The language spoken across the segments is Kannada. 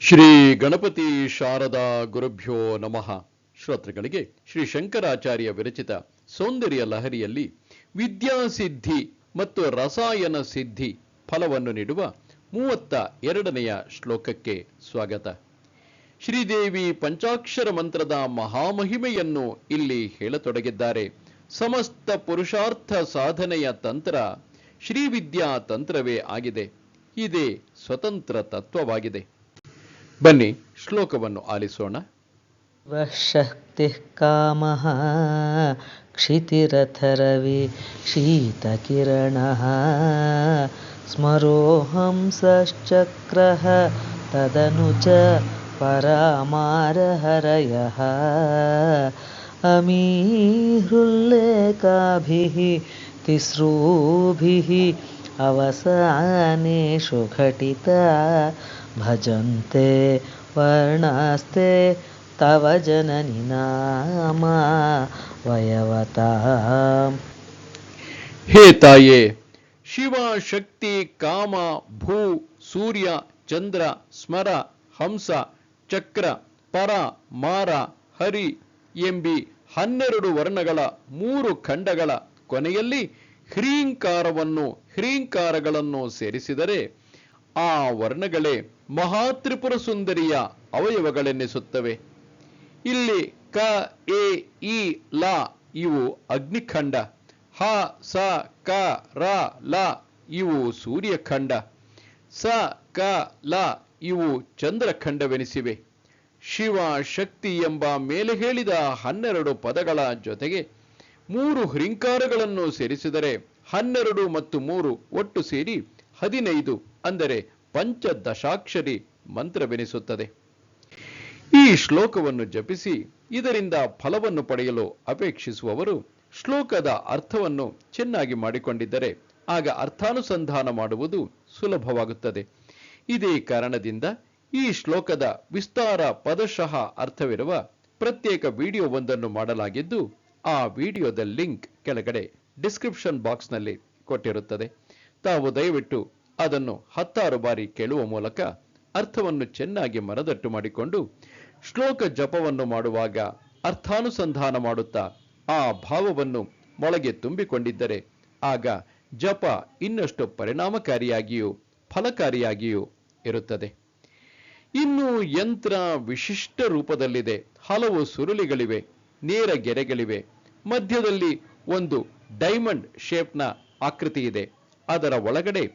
ಶ್ರೀ ಗಣಪತಿ ಶಾರದಾ ಗುರುಭ್ಯೋ ನಮಃ. ಶ್ರೋತೃಗಳಿಗೆ ಶ್ರೀ ಶಂಕರಾಚಾರ್ಯ ವಿರಚಿತ ಸೌಂದರ್ಯ ಲಹರಿಯಲ್ಲಿ ವಿದ್ಯಾಸಿದ್ಧಿ ಮತ್ತು ರಸಾಯನ ಸಿದ್ಧಿ ಫಲವನ್ನು ನೀಡುವ 32ನೆಯ ಶ್ಲೋಕಕ್ಕೆ ಸ್ವಾಗತ. ಶ್ರೀದೇವಿ ಪಂಚಾಕ್ಷರ ಮಂತ್ರದ ಮಹಾಮಹಿಮೆಯನ್ನು ಇಲ್ಲಿ ಹೇಳತೊಡಗಿದ್ದಾರೆ. ಸಮಸ್ತ ಪುರುಷಾರ್ಥ ಸಾಧನೆಯ ತಂತ್ರ ಶ್ರೀವಿದ್ಯಾ ತಂತ್ರವೇ ಆಗಿದೆ. ಇದೇ ಸ್ವತಂತ್ರ ತತ್ವವಾಗಿದೆ. ಬನ್ನಿ ಶ್ಲೋಕವನ್ನು ಆಲಿಸೋಣ. ಶಕ್ತಿ ಕಾಮಃ ಕ್ಷಿತಿರಥರವಿ ಶೀತಕಿರಣ ಸ್ಮರೋಹಂಸಶ್ಚಕ್ರಃ ತದನು ಚ ಪರಮಾರಹರಯಃ ಅಮೀಹೃಲ್ಲೇಖಾಭಿಃ ತಿಸ್ರೂಭಿಃ ಅವಸಾನೇಷು ಘಟಿತ ಭಜಂತೆ ವರ್ಣಸ್ತೆ ತವ ಜನನಿ ನಾಮ ವಯವತಾಂ. ಹೇ ತಾಯೇ, ಶಿವ, ಶಕ್ತಿ, ಕಾಮ, ಭೂ, ಸೂರ್ಯ, ಚಂದ್ರ, ಸ್ಮರ, ಹಂಸ, ಚಕ್ರ, ಪರ, ಮಾರ, ಹರಿ ಎಂಬಿ 12 ವರ್ಣಗಳ 3 ಖಂಡಗಳ ಕೊನೆಯಲ್ಲಿ ಹ್ರೀಂಕಾರಗಳನ್ನು ಸೇರಿಸಿದರೆ ಆ ವರ್ಣಗಳೇ ಮಹಾತ್ರಿಪುರ ಸುಂದರಿಯ ಅವಯವಗಳೆನ್ನಿಸುತ್ತವೆ. ಇಲ್ಲಿ ಕ, ಎ, ಇ, ಲ ಇವು ಅಗ್ನಿಖಂಡ, ಹ, ಸ, ಕ, ರ, ಲ ಇವು ಸೂರ್ಯಖಂಡ, ಸ, ಕ, ಲ ಇವು ಚಂದ್ರಖಂಡವೆನಿಸಿವೆ. ಶಿವ, ಶಕ್ತಿ ಎಂಬ ಮೇಲೆ ಹೇಳಿದ 12 ಪದಗಳ ಜೊತೆಗೆ 3 ಹ್ರೀಂಕಾರಗಳನ್ನು ಸೇರಿಸಿದರೆ 12 ಮತ್ತು 3 ಒಟ್ಟು ಸೇರಿ 15 ಅಂದರೆ ಪಂಚದಶಾಕ್ಷರಿ ಮಂತ್ರವೆನಿಸುತ್ತದೆ. ಈ ಶ್ಲೋಕವನ್ನು ಜಪಿಸಿ ಇದರಿಂದ ಫಲವನ್ನು ಪಡೆಯಲು ಅಪೇಕ್ಷಿಸುವವರು ಶ್ಲೋಕದ ಅರ್ಥವನ್ನು ಚೆನ್ನಾಗಿ ಮಾಡಿಕೊಂಡಿದ್ದರೆ ಆಗ ಅರ್ಥಾನುಸಂಧಾನ ಮಾಡುವುದು ಸುಲಭವಾಗುತ್ತದೆ. ಇದೇ ಕಾರಣದಿಂದ ಈ ಶ್ಲೋಕದ ವಿಸ್ತಾರ ಪದಶಃ ಅರ್ಥವಿರುವ ಪ್ರತ್ಯೇಕ ವಿಡಿಯೋವೊಂದನ್ನು ಮಾಡಲಾಗಿದ್ದು, ಆ ವಿಡಿಯೋದ ಲಿಂಕ್ ಕೆಳಗಡೆ ಡಿಸ್ಕ್ರಿಪ್ಷನ್ ಬಾಕ್ಸ್ನಲ್ಲಿ ಕೊಟ್ಟಿರುತ್ತದೆ. ತಾವು ದಯವಿಟ್ಟು ಅದನ್ನು 10 ಬಾರಿ ಕೇಳುವ ಮೂಲಕ ಅರ್ಥವನ್ನು ಚೆನ್ನಾಗಿ ಮನದಟ್ಟು ಮಾಡಿಕೊಂಡು ಶ್ಲೋಕ ಜಪವನ್ನು ಮಾಡುವಾಗ ಅರ್ಥಾನುಸಂಧಾನ ಮಾಡುತ್ತಾ ಆ ಭಾವವನ್ನು ಮೊಳಗೆ ತುಂಬಿಕೊಂಡಿದ್ದರೆ ಆಗ ಜಪ ಇನ್ನಷ್ಟು ಪರಿಣಾಮಕಾರಿಯಾಗಿಯೂ ಫಲಕಾರಿಯಾಗಿಯೂ ಇರುತ್ತದೆ. ಇನ್ನು ಯಂತ್ರ ವಿಶಿಷ್ಟ ರೂಪದಲ್ಲಿದೆ. ಹಲವು ಸುರುಳಿಗಳಿವೆ, ನೇರ ಗೆರೆಗಳಿವೆ, ಮಧ್ಯದಲ್ಲಿ ಒಂದು ಡೈಮಂಡ್ ಶೇಪ್ನ ಆಕೃತಿ ಇದೆ. ಅದರ ಒಳಗಡೆ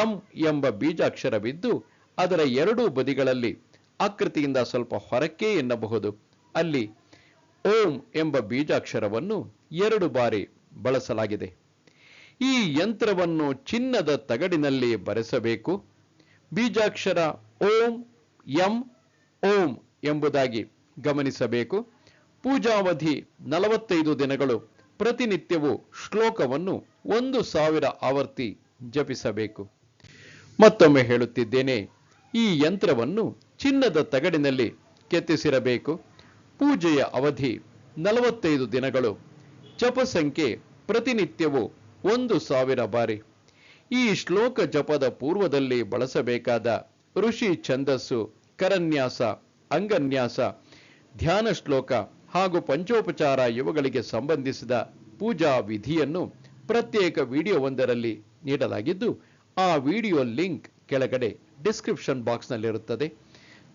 ಎಂ ಎಂಬ ಬೀಜಾಕ್ಷರವಿದ್ದು ಅದರ 2 ಬದಿಗಳಲ್ಲಿ ಆಕೃತಿಯಿಂದ ಸ್ವಲ್ಪ ಹೊರಕ್ಕೆ ಎನ್ನಬಹುದು ಅಲ್ಲಿ ಓಂ ಎಂಬ ಬೀಜಾಕ್ಷರವನ್ನು 2 ಬಾರಿ ಬಳಸಲಾಗಿದೆ. ಈ ಯಂತ್ರವನ್ನು ಚಿನ್ನದ ತಗಡಿನಲ್ಲಿ ಬರೆಸಬೇಕು. ಬೀಜಾಕ್ಷರ ಓಂ ಎಂ ಓಂ ಎಂಬುದಾಗಿ ಗಮನಿಸಬೇಕು. ಪೂಜಾವಧಿ 45 ದಿನಗಳು. ಪ್ರತಿನಿತ್ಯವೂ ಶ್ಲೋಕವನ್ನು 1000 ಆವರ್ತಿ ಜಪಿಸಬೇಕು. ಮತ್ತೊಮ್ಮೆ ಹೇಳುತ್ತಿದ್ದೇನೆ, ಈ ಯಂತ್ರವನ್ನು ಚಿನ್ನದ ತಗಡಿನಲ್ಲಿ ಕೆತ್ತಿಸಿರಬೇಕು. ಪೂಜೆಯ ಅವಧಿ 45 ದಿನಗಳು. ಜಪ ಸಂಖ್ಯೆ ಪ್ರತಿನಿತ್ಯವೂ 1000 ಬಾರಿ. ಈ ಶ್ಲೋಕ ಜಪದ ಪೂರ್ವದಲ್ಲಿ ಬಳಸಬೇಕಾದ ಋಷಿ ಛಂದಸ್ಸು, ಕರನ್ಯಾಸ, ಅಂಗನ್ಯಾಸ, ಧ್ಯಾನ ಶ್ಲೋಕ ಹಾಗೂ ಪಂಚೋಪಚಾರ ಇವುಗಳಿಗೆ ಸಂಬಂಧಿಸಿದ ಪೂಜಾ ವಿಧಿಯನ್ನು ಪ್ರತ್ಯೇಕ ವಿಡಿಯೋವೊಂದರಲ್ಲಿ ನೀಡಲಾಗಿದ್ದು, ಆ ವಿಡಿಯೋ ಲಿಂಕ್ ಕೆಳಗಡೆ ಡಿಸ್ಕ್ರಿಪ್ಷನ್ ಬಾಕ್ಸ್ನಲ್ಲಿರುತ್ತದೆ.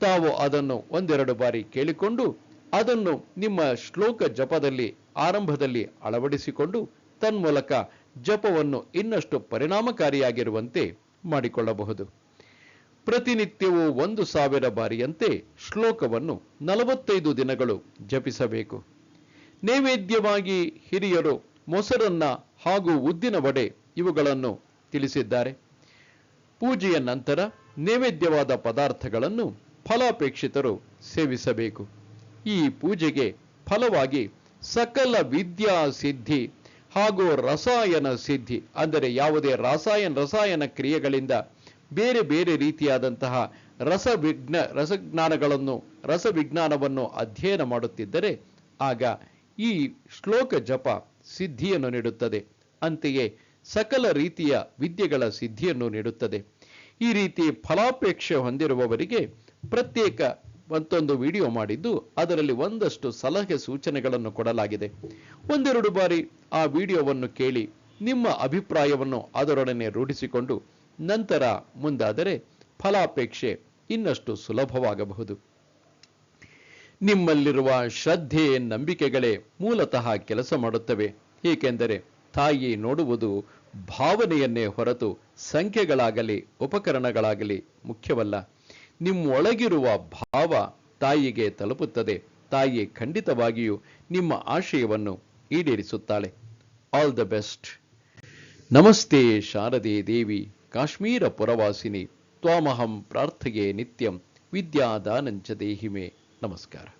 ತಾವು ಅದನ್ನು 1-2 ಬಾರಿ ಕೇಳಿಕೊಂಡು ಅದನ್ನು ನಿಮ್ಮ ಶ್ಲೋಕ ಜಪದಲ್ಲಿ ಆರಂಭದಲ್ಲಿ ಅಳವಡಿಸಿಕೊಂಡು ತನ್ಮೂಲಕ ಜಪವನ್ನು ಇನ್ನಷ್ಟು ಪರಿಣಾಮಕಾರಿಯಾಗಿರುವಂತೆ ಮಾಡಿಕೊಳ್ಳಬಹುದು. ಪ್ರತಿನಿತ್ಯವೂ 1000 ಬಾರಿಯಂತೆ ಶ್ಲೋಕವನ್ನು 45 ದಿನಗಳು ಜಪಿಸಬೇಕು. ನೈವೇದ್ಯವಾಗಿ ಹಿರಿಯರು ಮೊಸರನ್ನ ಹಾಗೂ ಉದ್ದಿನ ವಡೆ ಇವುಗಳನ್ನು ತಿಳಿಸಿದ್ದಾರೆ. ಪೂಜೆಯ ನಂತರ ನೈವೇದ್ಯವಾದ ಪದಾರ್ಥಗಳನ್ನು ಫಲಾಪೇಕ್ಷಿತರು ಸೇವಿಸಬೇಕು. ಈ ಪೂಜೆಗೆ ಫಲವಾಗಿ ಸಕಲ ವಿದ್ಯಾ ಸಿದ್ಧಿ ಹಾಗೂ ರಸಾಯನ ಸಿದ್ಧಿ, ಅಂದರೆ ಯಾವುದೇ ರಸಾಯನ ಕ್ರಿಯೆಗಳಿಂದ ಬೇರೆ ಬೇರೆ ರೀತಿಯಾದಂತಹ ರಸವಿಜ್ಞಾನವನ್ನು ಅಧ್ಯಯನ ಮಾಡುತ್ತಿದ್ದರೆ ಆಗ ಈ ಶ್ಲೋಕ ಜಪ ಸಿದ್ಧಿಯನ್ನು ನೀಡುತ್ತದೆ. ಅಂತೆಯೇ ಸಕಲ ರೀತಿಯ ವಿದ್ಯೆಗಳ ಸಿದ್ಧಿಯನ್ನು ನೀಡುತ್ತದೆ. ಈ ರೀತಿ ಫಲಾಪೇಕ್ಷೆ ಹೊಂದಿರುವವರಿಗೆ ಪ್ರತ್ಯೇಕ ಮತ್ತೊಂದು ವಿಡಿಯೋ ಮಾಡಿದ್ದು ಅದರಲ್ಲಿ ಒಂದಷ್ಟು ಸಲಹೆ ಸೂಚನೆಗಳನ್ನು ಕೊಡಲಾಗಿದೆ. ಒಂದೆರಡು ಬಾರಿ ಆ ವಿಡಿಯೋವನ್ನು ಕೇಳಿ ನಿಮ್ಮ ಅಭಿಪ್ರಾಯವನ್ನು ಅದರೊಡನೆ ರೂಢಿಸಿಕೊಂಡು ನಂತರ ಮುಂದಾದರೆ ಫಲಾಪೇಕ್ಷೆ ಇನ್ನಷ್ಟು ಸುಲಭವಾಗಬಹುದು. ನಿಮ್ಮಲ್ಲಿರುವ ಶ್ರದ್ಧೆ ನಂಬಿಕೆಗಳೇ ಮೂಲತಃ ಕೆಲಸ ಮಾಡುತ್ತವೆ. ಏಕೆಂದರೆ ತಾಯಿ ನೋಡುವುದು ಭಾವನೆಯನ್ನೇ ಹೊರತು ಸಂಖ್ಯೆಗಳಾಗಲಿ ಉಪಕರಣಗಳಾಗಲಿ ಮುಖ್ಯವಲ್ಲ. ನಿಮ್ಮೊಳಗಿರುವ ಭಾವ ತಾಯಿಗೆ ತಲುಪುತ್ತದೆ. ತಾಯಿ ಖಂಡಿತವಾಗಿಯೂ ನಿಮ್ಮ ಆಶಯವನ್ನು ಈಡೇರಿಸುತ್ತಾಳೆ. All the best. ನಮಸ್ತೆ ಶಾರದೆ ದೇವಿ ಕಾಶ್ಮೀರ ಪುರವಾಸಿನಿ ತ್ವಾಮಹಂ ಪ್ರಾರ್ಥಯೇ ನಿತ್ಯಂ ವಿದ್ಯಾದಾನಂಚ ದೇಹಿಮೆ. ನಮಸ್ಕಾರ.